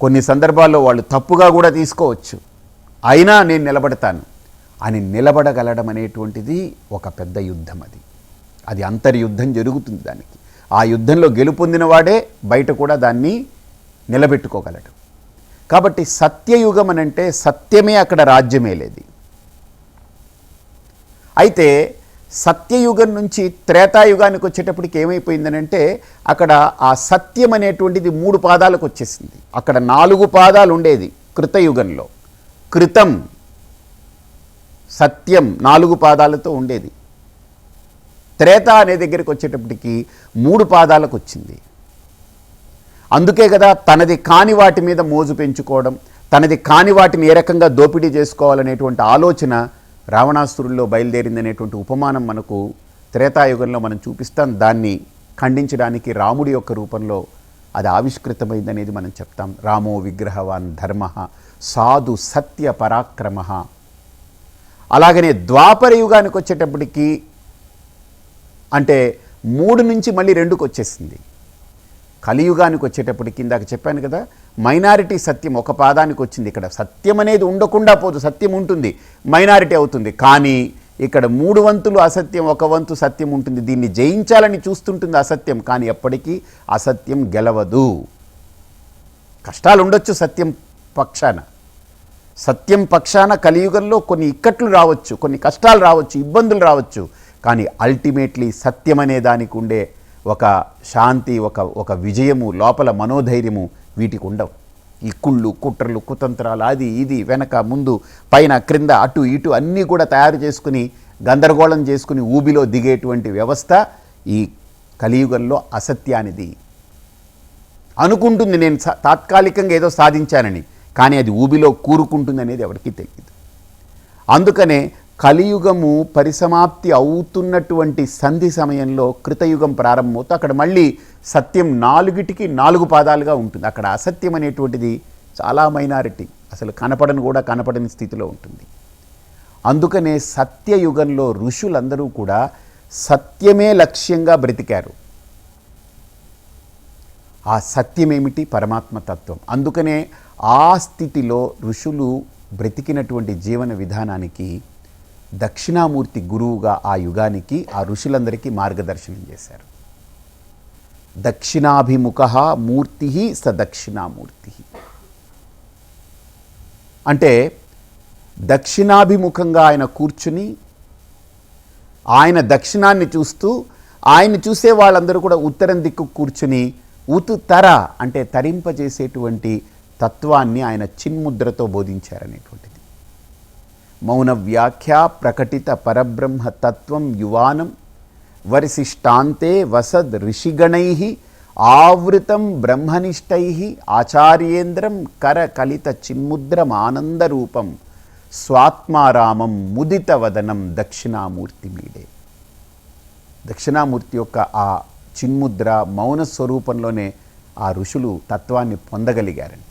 కొన్ని సందర్భాల్లో వాళ్ళు తప్పుగా కూడా తీసుకోవచ్చు, అయినా నేను నిలబడతాను అని నిలబడగలడం అనేటువంటిది ఒక పెద్ద యుద్ధం. అది అంతర్యుద్ధం జరుగుతుంది దానికి. ఆ యుద్ధంలో గెలుపొందిన వాడే బయట కూడా దాన్ని నిలబెట్టుకోగలడు. కాబట్టి సత్యయుగం అనంటే సత్యమే అక్కడ రాజ్యమే లేదు. అయితే సత్యయుగం నుంచి త్రేతాయుగానికి వచ్చేటప్పటికి ఏమైపోయిందనంటే అక్కడ ఆ సత్యం అనేటువంటిది 3 పాదాలకు వచ్చేసింది. అక్కడ 4 పాదాలు ఉండేది కృతయుగంలో. కృతం సత్యం 4 పాదాలతో ఉండేది. త్రేత అనే దగ్గరికి వచ్చేటప్పటికి 3 పాదాలకు వచ్చింది. అందుకే కదా తనది కాని వాటి మీద మోజు పెంచుకోవడం, తనది కాని వాటిని ఏ రకంగా దోపిడీ చేసుకోవాలనేటువంటి ఆలోచన రావణాసురుల్లో బయలుదేరిందనేటువంటి ఉపమానం మనకు త్రేతాయుగంలో మనం చూపిస్తాం. దాన్ని ఖండించడానికి రాముడి యొక్క రూపంలో అది ఆవిష్కృతమైందనేది మనం చెప్తాం. రామో విగ్రహవాన్ ధర్మ సాధు సత్య పరాక్రమ. అలాగనే ద్వాపర యుగానికి వచ్చేటప్పటికి అంటే 3 నుంచి మళ్ళీ 2కి వచ్చేసింది. కలియుగానికి వచ్చేటప్పటికి ఇందాక చెప్పాను కదా, మైనారిటీ సత్యం ఒక పాదానికి వచ్చింది. ఇక్కడ సత్యం అనేది ఉండకుండా పోదు, సత్యం ఉంటుంది, మైనారిటీ అవుతుంది. కానీ ఇక్కడ 3 వంతులు అసత్యం, 1 వంతు సత్యం ఉంటుంది. దీన్ని జయించాలని చూస్తుంటుంది అసత్యం, కానీ ఎప్పటికీ అసత్యం గెలవదు. కష్టాలు ఉండొచ్చు సత్యం పక్షాన, సత్యం పక్షాన కలియుగంలో కొన్ని ఇక్కట్లు రావచ్చు, కొన్ని కష్టాలు రావచ్చు, ఇబ్బందులు రావచ్చు, కానీ అల్టిమేట్లీ సత్యం అనే దానికి ఉండే ఒక శాంతి, ఒక విజయము, లోపల మనోధైర్యము వీటికి ఉండవు. ఈ కుళ్ళు, కుట్రలు, కుతంత్రాలు, అది ఇది వెనక ముందు పైన క్రింద అటు ఇటు అన్నీ కూడా తయారు చేసుకుని గందరగోళం చేసుకుని ఊబిలో దిగేటువంటి వ్యవస్థ ఈ కలియుగంలో అసత్యానిది. అనుకుంటుంది నేను తాత్కాలికంగా ఏదో సాధించానని, కానీ అది ఊబిలో కూరుకుంటుంది అనేది ఎవరికీ తెలియదు. అందుకనే కలియుగము పరిసమాప్తి అవుతున్నటువంటి సంధి సమయంలో కృతయుగం ప్రారంభమవుతూ అక్కడ మళ్ళీ సత్యం 4టికి 4 పాదాలుగా ఉంటుంది. అక్కడ అసత్యం అనేటువంటిది చాలా మైనారిటీ, అసలు కనపడని స్థితిలో ఉంటుంది. అందుకనే సత్యయుగంలో ఋషులందరూ కూడా సత్యమే లక్ష్యంగా బ్రతికారు. ఆ సత్యమేమిటి? పరమాత్మతత్వం. అందుకనే ఆ స్థితిలో ఋషులు బ్రతికినటువంటి జీవన విధానానికి దక్షిణామూర్తి గురువుగా ఆ యుగానికి ఆ ఋషులందరికీ మార్గదర్శనం చేశారు. దక్షిణాభిముఖ మూర్తి స దక్షిణామూర్తి అంటే దక్షిణాభిముఖంగా ఆయన కూర్చుని ఆయన దక్షిణాన్ని చూస్తూ, ఆయన చూసే వాళ్ళందరూ కూడా ఉత్తరం దిక్కు కూర్చుని ఉతుతర అంటే తరింపజేసేటువంటి తత్వాన్ని ఆయన చిన్ముద్రతో బోధించారనేటువంటిది. మౌన వ్యాఖ్య ప్రకటిత పరబ్రహ్మ తత్వం యువానం వరిశిష్టాంతే వసద్ ఋషిగణై ఆవృతం బ్రహ్మనిష్టై ఆచార్యేంద్రం కరకలిత చిన్ముద్రమానందరూపం స్వాత్మారామం ముదితవదనం దక్షిణామూర్తి మీడే. దక్షిణామూర్తి యొక్క ఆ చిన్ముద్ర మౌన స్వరూపంలోనే ఆ ఋషులు తత్వాన్ని పొందగలిగారని.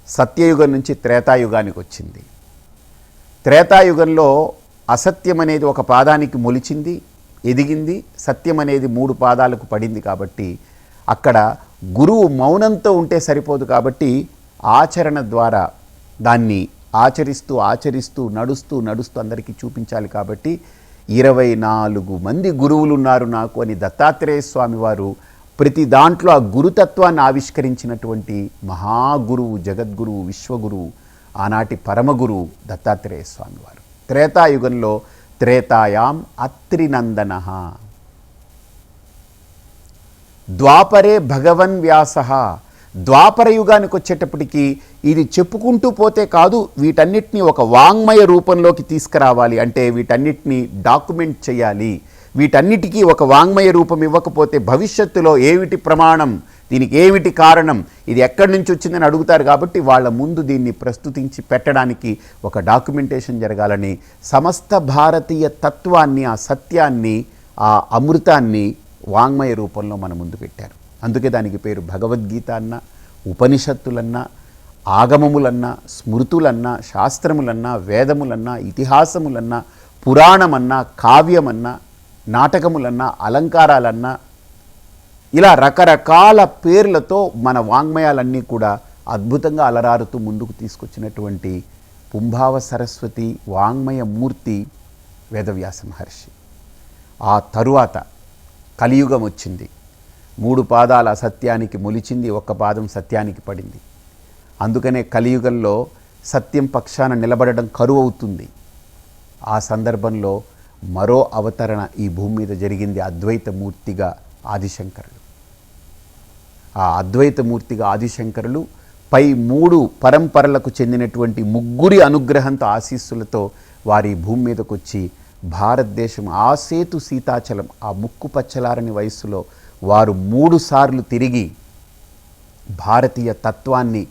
సత్యయుగం నుంచి త్రేతాయుగానికి వచ్చింది. త్రేతాయుగంలో అసత్యం అనేది ఒక పాదానికి మొలిచింది, ఎదిగింది. సత్యం అనేది 3 పాదాలకు పడింది. కాబట్టి అక్కడ గురువు మౌనంతో ఉంటే సరిపోదు. కాబట్టి ఆచరణ ద్వారా దాన్ని ఆచరిస్తూ నడుస్తూ అందరికీ చూపించాలి. కాబట్టి 24 మంది గురువులు ఉన్నారు నాకు అని దత్తాత్రేయ స్వామి వారు ప్రతి దాంట్లో ఆ గురుతత్వాన్ని ఆవిష్కరించినటువంటి మహాగురువు, జగద్గురువు, విశ్వగురువు, ఆనాటి పరమగురువు దత్తాత్రేయ స్వామి వారు. త్రేతాయుగంలో త్రేతాయాం అత్రినందన, ద్వాపరే భగవన్ వ్యాస. ద్వాపర యుగానికి వచ్చేటప్పటికి ఇది చెప్పుకుంటూ పోతే కాదు, వీటన్నిటినీ ఒక వాంగ్మయ రూపంలోకి తీసుకురావాలి. అంటే వీటన్నిటినీ డాక్యుమెంట్ చేయాలి. వీటన్నిటికీ ఒక వాంగ్మయ రూపం ఇవ్వకపోతే భవిష్యత్తులో ఏమిటి ప్రమాణం, దీనికి ఏమిటి కారణం, ఇది ఎక్కడి నుంచి వచ్చిందని అడుగుతారు. కాబట్టి వాళ్ళ ముందు దీన్ని ప్రస్తుతించి పెట్టడానికి ఒక డాక్యుమెంటేషన్ జరగాలని సమస్త భారతీయ తత్వాన్ని, ఆ సత్యాన్ని, ఆ అమృతాన్ని వాంగ్మయ రూపంలో మన ముందు పెట్టారు. అందుకే దానికి పేరు భగవద్గీత అన్నా, ఉపనిషత్తులన్నా, ఆగమములన్నా, స్మృతులన్నా, శాస్త్రములన్నా, వేదములన్నా, ఇతిహాసములన్నా, పురాణమన్నా, కావ్యమన్నా, నాటకములన్నా, అలంకారాలన్నా, ఇలా రకరకాల పేర్లతో మన వాంగ్మయాలన్నీ కూడా అద్భుతంగా అలరారుతూ ముందుకు తీసుకొచ్చినటువంటి పుంభావ సరస్వతి వాంగ్మయ మూర్తి వేదవ్యాస మహర్షి. ఆ తరువాత కలియుగం వచ్చింది. 3 పాదాల సత్యానికి మొలిచింది, 1 పాదం సత్యానికి పడింది. అందుకనే కలియుగంలో సత్యం పక్షాన నిలబడడం కరువు అవుతుంది. ఆ సందర్భంలో మరో అవతరణ ఈ భూమి మీద జరిగింది. అద్వైతమూర్తిగా ఆదిశంకరులు. ఆ అద్వైతమూర్తిగా ఆదిశంకరులు పై 3 పరంపరలకు చెందినటువంటి 3 అనుగ్రహంతో, ఆశీస్సులతో వారి భూమి మీదకు వచ్చి భారతదేశం ఆసేతు సీతాచలం, ఆ ముక్కు పచ్చలారని వయస్సులో వారు 3 సార్లు తిరిగి భారతీయ తత్వాన్ని,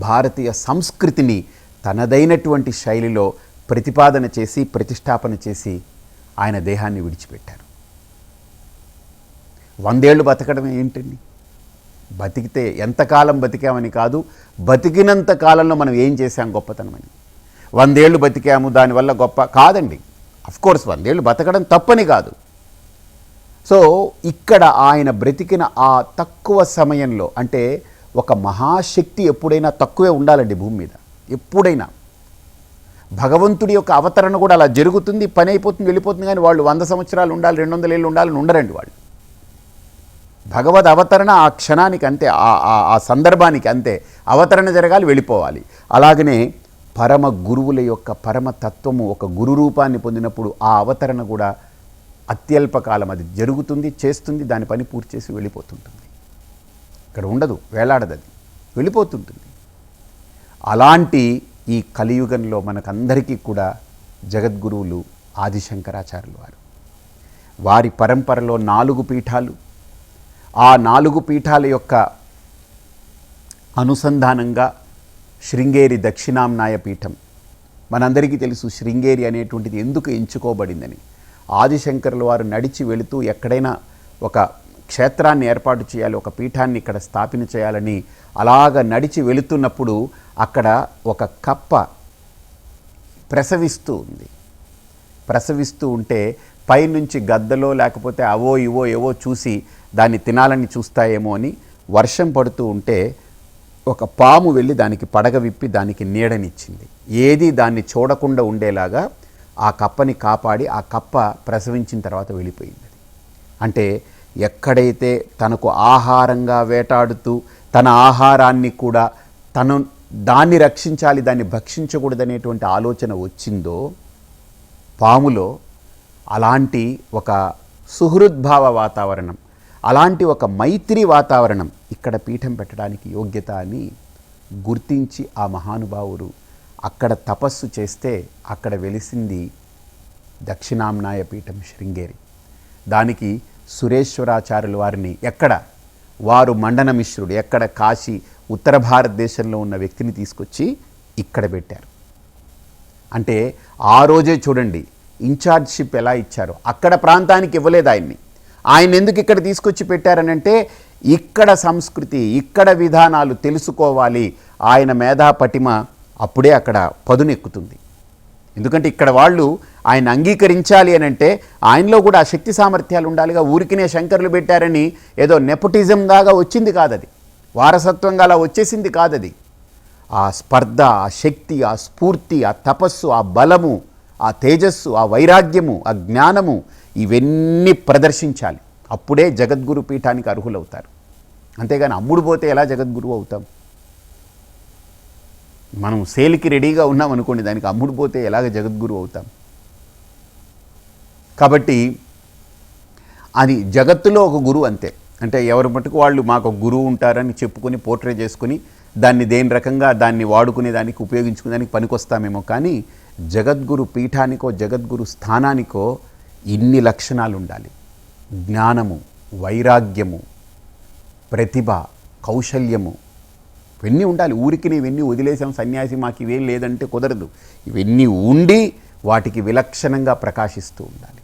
భారతీయ సంస్కృతిని తనదైనటువంటి శైలిలో ప్రతిపాదన చేసి, ప్రతిష్టాపన చేసి ఆయన దేహాన్ని విడిచిపెట్టారు. 100 ఏళ్ళు బతకడం ఏంటండి? బతికితే ఎంతకాలం బతికామని కాదు, బతికినంత కాలంలో మనం ఏం చేశాం గొప్పతనమని. 100 ఏళ్ళు బతికాము దానివల్ల గొప్ప కాదండి. అఫ్కోర్స్ 100 ఏళ్ళు బతకడం తప్పని కాదు. సో ఇక్కడ ఆయన బ్రతికిన ఆ తక్కువ సమయంలో, అంటే ఒక మహాశక్తి ఎప్పుడైనా తక్కువే ఉండాలండి భూమి మీద. ఎప్పుడైనా భగవంతుడి యొక్క అవతరణ కూడా అలా జరుగుతుంది, పని అయిపోతుంది, వెళ్ళిపోతుంది. కానీ వాళ్ళు 100 సంవత్సరాలు ఉండాలి, 200 ఏళ్ళు ఉండాలని ఉండరండి వాళ్ళు. భగవద్ అవతరణ ఆ క్షణానికి అంతే, ఆ సందర్భానికి అంతే. అవతరణ జరగాలి, వెళ్ళిపోవాలి. అలాగనే పరమ గురువుల యొక్క పరమ తత్వము ఒక గురు రూపాన్ని పొందినప్పుడు ఆ అవతరణ కూడా అత్యల్పకాలం అది జరుగుతుంది, చేస్తుంది, దాని పని పూర్తి చేసి వెళ్ళిపోతుంటుంది. ఇక్కడ ఉండదు, వేలాడదు, అది వెళ్ళిపోతుంటుంది. అలాంటి ఈ కలియుగంలో మనకందరికీ కూడా జగద్గురువులు ఆదిశంకరాచార్యులు వారు. వారి పరంపరలో 4 పీఠాలు. ఆ 4 పీఠాల యొక్క అనుసంధానంగా శృంగేరి దక్షిణాంనాయ పీఠం. మనందరికీ తెలుసు శృంగేరి అనేటువంటిది ఎందుకు ఎంచుకోబడిందని. ఆదిశంకరుల వారు నడిచి వెళుతూ ఎక్కడైనా ఒక క్షేత్రాన్ని ఏర్పాటు చేయాలి, ఒక పీఠాన్ని ఇక్కడ స్థాపన చేయాలని అలాగ నడిచి వెళుతున్నప్పుడు అక్కడ ఒక కప్ప ప్రసవిస్తూ ఉంది. ప్రసవిస్తూ ఉంటే పైనుంచి గద్దలో లేకపోతే అవో ఇవో ఏవో చూసి దాన్ని తినాలని చూస్తాయేమో అని వర్షం పడుతూ ఉంటే ఒక పాము వెళ్ళి దానికి పడగ విప్పి దానికి నీడనిచ్చింది. ఏది దాన్ని చూడకుండా ఉండేలాగా ఆ కప్పని కాపాడి ఆ కప్ప ప్రసవించిన తర్వాత వెళ్ళిపోయింది. అంటే ఎక్కడైతే తనకు ఆహారంగా వేటాడుతూ తన ఆహారాన్ని కూడా దాన్ని రక్షించాలి, దాన్ని భక్షించకూడదనేటువంటి ఆలోచన వచ్చిందో పాములో, అలాంటి ఒక సుహృద్భావ వాతావరణం, అలాంటి ఒక మైత్రి వాతావరణం ఇక్కడ పీఠం పెట్టడానికి యోగ్యత అని గుర్తించి ఆ మహానుభావుడు అక్కడ తపస్సు చేస్తే అక్కడ వెలిసింది దక్షిణాంనాయ పీఠం శృంగేరి. దానికి సురేశ్వరాచార్యుల వారిని ఎక్కడ వారు మండన మిశ్రుడు, ఎక్కడ కాశీ ఉత్తర భారతదేశంలో ఉన్న వ్యక్తిని తీసుకొచ్చి ఇక్కడ పెట్టారు. అంటే ఆ రోజే చూడండి ఇన్ఛార్జ్షిప్ ఎలా ఇచ్చారో, అక్కడ ప్రాంతానికి ఇవ్వలేదు ఆయన్ని. ఆయన ఎందుకు ఇక్కడ తీసుకొచ్చి పెట్టారనంటే ఇక్కడ సంస్కృతి, ఇక్కడ విధానాలు తెలుసుకోవాలి. ఆయన మేధా పటిమ అప్పుడే అక్కడ పదునెక్కుతుంది. ఎందుకంటే ఇక్కడ వాళ్ళు ఆయన అంగీకరించాలి అని అంటే ఆయనలో కూడా ఆ శక్తి సామర్థ్యాలు ఉండాలిగా. ఊరికినే శంకర్లు పెట్టారని ఏదో నెపోటిజం దాగా వచ్చింది కాదది, వారసత్వంగా అలా వచ్చేసింది కాదది. ఆ స్పర్ధ, ఆ శక్తి, ఆ స్ఫూర్తి, ఆ తపస్సు, ఆ బలము, ఆ తేజస్సు, ఆ వైరాగ్యము, ఆ జ్ఞానము ఇవన్నీ ప్రదర్శించాలి. అప్పుడే జగద్గురు పీఠానికి అర్హులవుతారు. అంతేగాని అమ్ముడు పోతే ఎలా జగద్గురువు అవుతాం? మనం సేల్కి రెడీగా ఉన్నాం అనుకోండి, దానికి అమ్ముడు పోతే ఎలాగ జగద్గురువు అవుతాం? కాబట్టి అది జగత్తులో ఒక గురువు అంతే. అంటే ఎవరి మటుకు వాళ్ళు మాకు ఒక గురువు ఉంటారని చెప్పుకొని పోర్ట్రే చేసుకుని దాన్ని దేని రకంగా దాన్ని వాడుకునే దానికి ఉపయోగించుకునే దానికి పనికొస్తామేమో. కానీ జగద్గురు పీఠానికో జగద్గురు స్థానానికో ఇన్ని లక్షణాలు ఉండాలి: జ్ఞానము, వైరాగ్యము, ప్రతిభ, కౌశల్యము, ఇవన్నీ ఉండాలి. ఊరికి ఇవన్నీ వదిలేసాం సన్యాసి మాకు ఇవేం లేదంటే కుదరదు. ఇవన్నీ ఉండి వాటికి విలక్షణంగా ప్రకాశిస్తూ ఉండాలి.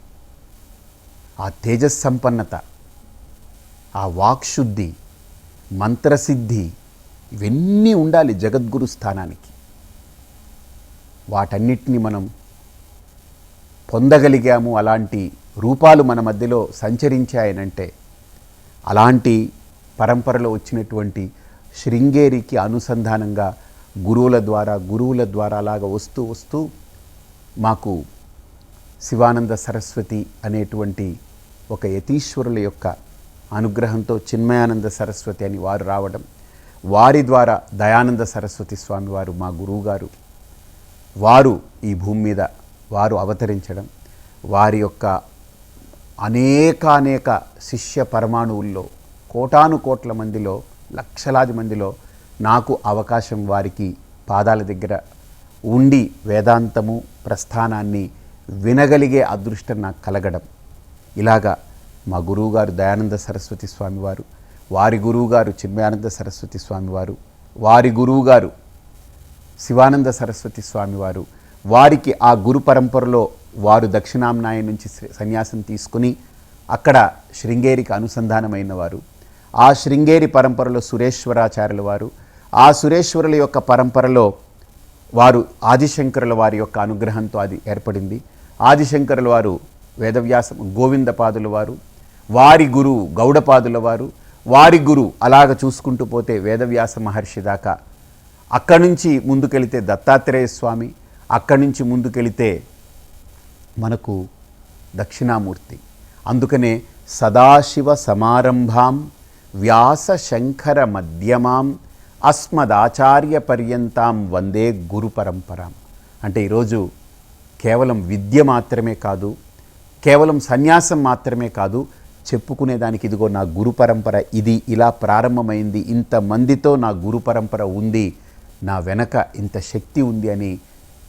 ఆ తేజస్సంపన్నత, ఆ వాక్శుద్ధి, మంత్రసిద్ధి ఇవన్నీ ఉండాలి జగద్గురు స్థానానికి. వాటన్నిటిని మనం పొందగలిగాము. అలాంటి రూపాలు మన మధ్యలో సంచరించాయనంటే అలాంటి పరంపరలో వచ్చినటువంటి శృంగేరికి అనుసంధానంగా గురువుల ద్వారా అలాగా వస్తూ వస్తూ మాకు శివానంద సరస్వతి అనేటువంటి ఒక యతీశ్వరుల యొక్క అనుగ్రహంతో చిన్మయానంద సరస్వతి అని వారు రావడం, వారి ద్వారా దయానంద సరస్వతి స్వామి వారు మా గురువుగారు వారు ఈ భూమి మీద వారు అవతరించడం, వారి యొక్క అనేక శిష్య పరమాణువుల్లో కోటాను కోట్ల మందిలో లక్షలాది మందిలో నాకు అవకాశం వారికి పాదాల దగ్గర ఉండి వేదాంతము ప్రస్థానాన్ని వినగలిగే అదృష్టం నాకు కలగడం, ఇలాగా మా గురువుగారు దయానంద సరస్వతి స్వామివారు, వారి గురువుగారు చిన్మయానంద సరస్వతి స్వామివారు, వారి గురువుగారు శివానంద సరస్వతి స్వామివారు, వారికి ఆ గురు పరంపరలో వారు దక్షిణాంనాయ నుంచి సన్యాసం తీసుకుని అక్కడ శృంగేరికి అనుసంధానమైన వారు, ఆ శృంగేరి పరంపరలో సురేశ్వరాచార్యుల వారు, ఆ సురేశ్వరుల యొక్క పరంపరలో వారు ఆదిశంకరుల వారి యొక్క అనుగ్రహంతో అది ఏర్పడింది. ఆదిశంకరుల వారు వేదవ్యాసం గోవిందపాదుల వారు, వారి గురువు గౌడపాదుల వారు, వారి గురు అలాగ చూసుకుంటూ పోతే వేదవ్యాస మహర్షి దాకా, అక్కడి నుంచి ముందుకెళితే దత్తాత్రేయ స్వామి, అక్కడి నుంచి ముందుకెళితే మనకు దక్షిణామూర్తి. అందుకనే సదాశివ సమారంభాం వ్యాస శంకర మధ్యమాం అస్మదాచార్య పర్యంతాం వందే గురు పరంపరాం. అంటే ఈరోజు కేవలం విద్య మాత్రమే కాదు, కేవలం సన్యాసం మాత్రమే కాదు, చెప్పుకునేదానికి ఇదిగో నా గురు పరంపర ఇది ఇలా ప్రారంభమైంది, ఇంతమందితో నా గురు పరంపర ఉంది, నా వెనక ఇంత శక్తి ఉంది అని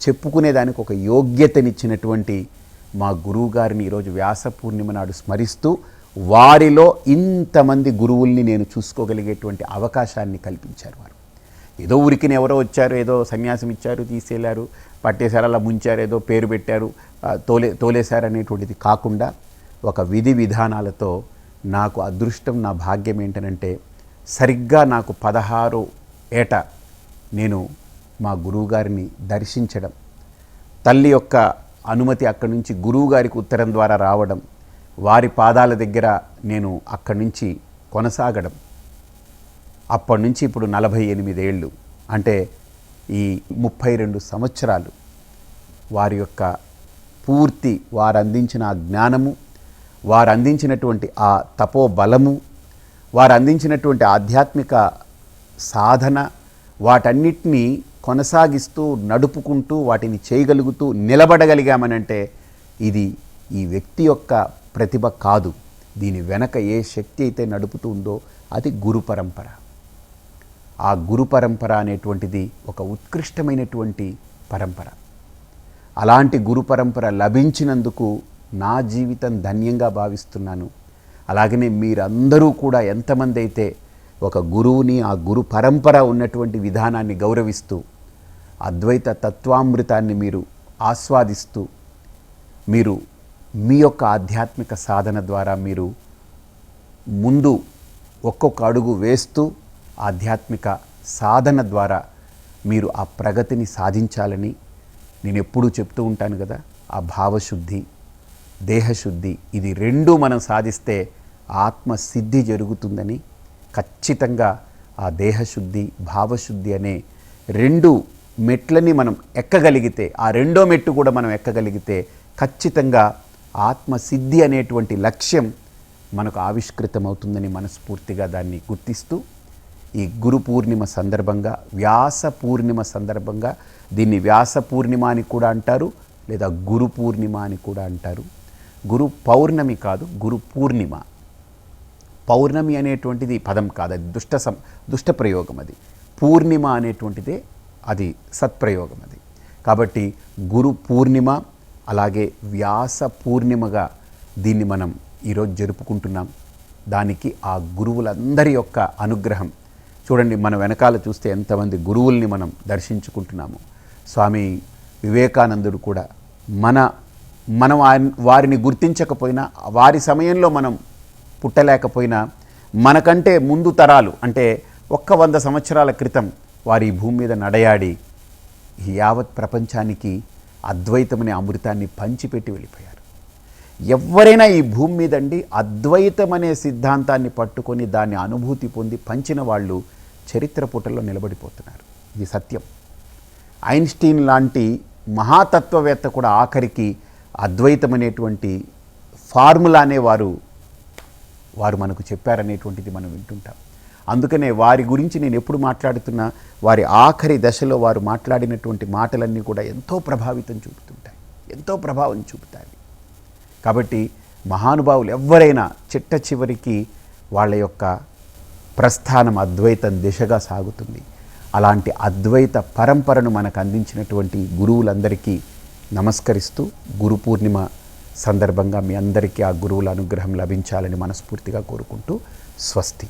చెప్పుకునేదానికి ఒక యోగ్యతనిచ్చినటువంటి మా గురువుగారిని ఈరోజు వ్యాస పూర్ణిమ నాడు స్మరిస్తూ వారిలో ఇంతమంది గురువుల్ని నేను చూసుకోగలిగేటువంటి అవకాశాన్ని కల్పించారు. వారు ఏదో ఊరికి ఎవరో వచ్చారు, ఏదో సన్యాసం ఇచ్చారు, తీసేశారు, పట్టేశారు, అలా ముంచారు, ఏదో పేరు పెట్టారు, తోలేశారు అనేటువంటిది కాకుండా ఒక విధి విధానాలతో నాకు అదృష్టం, నా భాగ్యం ఏంటనంటే సరిగ్గా నాకు 16 ఏట నేను మా గురువుగారిని దర్శించడం, తల్లి యొక్క అనుమతి అక్కడి నుంచి గురువుగారికి ఉత్తరం ద్వారా రావడం, వారి పాదాల దగ్గర నేను అక్కడి నుంచి కొనసాగడం, అప్పటి నుంచి ఇప్పుడు 48 ఏళ్ళు అంటే ఈ 32 సంవత్సరాలు వారి యొక్క పూర్తి వారు అందించిన ఆ జ్ఞానము, వారు అందించినటువంటి ఆ తపోబలము, వారు అందించినటువంటి ఆధ్యాత్మిక సాధన, వాటన్నిటినీ కొనసాగిస్తూ నడుపుకుంటూ వాటిని చేయగలుగుతూ నిలబడగలిగామనంటే ఇది ఈ వ్యక్తి యొక్క ప్రతిభ కాదు. దీని వెనక ఏ శక్తి అయితే నడుపుతుందో అది గురు పరంపర. ఆ గురు పరంపర అనేటువంటిది ఒక ఉత్కృష్టమైనటువంటి పరంపర. అలాంటి గురు పరంపర లభించినందుకు నా జీవితం ధన్యంగా భావిస్తున్నాను. అలాగనే మీరందరూ కూడా ఎంతమంది అయితే ఒక గురువుని, ఆ గురు పరంపర ఉన్నటువంటి విధానాన్ని గౌరవిస్తూ అద్వైత తత్వామృతాన్ని మీరు ఆస్వాదిస్తూ మీరు మీ యొక్క ఆధ్యాత్మిక సాధన ద్వారా మీరు ముందు ఒక్కొక్క అడుగు వేస్తూ ఆధ్యాత్మిక సాధన ద్వారా మీరు ఆ ప్రగతిని సాధించాలని నేను ఎప్పుడూ చెప్తూ ఉంటాను కదా. ఆ భావశుద్ధి, దేహశుద్ధి, ఇది రెండూ మనం సాధిస్తే ఆత్మసిద్ధి జరుగుతుందని, ఖచ్చితంగా ఆ దేహశుద్ధి, భావశుద్ధి అనే రెండు మెట్లని మనం ఎక్కగలిగితే, ఆ రెండో మెట్టు కూడా మనం ఎక్కగలిగితే ఖచ్చితంగా ఆత్మసిద్ధి అనేటువంటి లక్ష్యం మనకు ఆవిష్కృతమవుతుందని మనస్ఫూర్తిగా దాన్ని గుర్తిస్తూ, ఈ గురు పూర్ణిమ సందర్భంగా, వ్యాస పూర్ణిమ సందర్భంగా, దీన్ని వ్యాస పూర్ణిమ అని కూడా అంటారు, లేదా గురు పూర్ణిమ అని కూడా అంటారు. గురు పౌర్ణమి కాదు, గురు పూర్ణిమ. పౌర్ణమి అనేటువంటిది పదం కాదు, అది దుష్ట ప్రయోగం. అది పూర్ణిమ అనేటువంటిదే అది సత్ప్రయోగం. అది కాబట్టి గురు పూర్ణిమ అలాగే వ్యాస పూర్ణిమగా దీన్ని మనం ఈరోజు జరుపుకుంటున్నాం. దానికి ఆ గురువులందరి యొక్క అనుగ్రహం చూడండి. మన వెనకాల చూస్తే ఎంతమంది గురువుల్ని మనం దర్శించుకుంటున్నాము. స్వామి వివేకానందుడు కూడా మనం వారిని గుర్తించకపోయినా, వారి సమయంలో మనం పుట్టలేకపోయినా, మనకంటే ముందు తరాలు అంటే 100 సంవత్సరాల క్రితం వారి భూమి మీద నడయాడి యావత్ ప్రపంచానికి అద్వైతమనే అమృతాన్ని పంచిపెట్టి వెళ్ళిపోయారు. ఎవరైనా ఈ భూమి మీదండి అద్వైతం అనే సిద్ధాంతాన్ని పట్టుకొని దాన్ని అనుభూతి పొంది పంచిన వాళ్ళు చరిత్ర పుటల్లో నిలబడిపోతున్నారు. ఇది సత్యం. ఐన్స్టీన్ లాంటి మహాతత్వవేత్త కూడా ఆఖరికి అద్వైతం అనేటువంటి ఫార్ములానే వారు మనకు చెప్పారనేటువంటిది మనం వింటుంటాం. అందుకనే వారి గురించి నేను ఎప్పుడు మాట్లాడుతున్నా, వారి ఆఖరి దశలో వారు మాట్లాడినటువంటి మాటలన్నీ కూడా ఎంతో ప్రభావితం చూపుతుంటాయి, ఎంతో ప్రభావం చూపుతాయి. కాబట్టి మహానుభావులు ఎవరైనా చిట్ట చివరికి వాళ్ళ యొక్క ప్రస్థానం అద్వైతం దిశగా సాగుతుంది. అలాంటి అద్వైత పరంపరను మనకు అందించినటువంటి గురువులందరికీ నమస్కరిస్తూ, గురు పూర్ణిమ సందర్భంగా మీ అందరికీ ఆ గురువుల అనుగ్రహం లభించాలని మనస్ఫూర్తిగా కోరుకుంటూ స్వస్తి.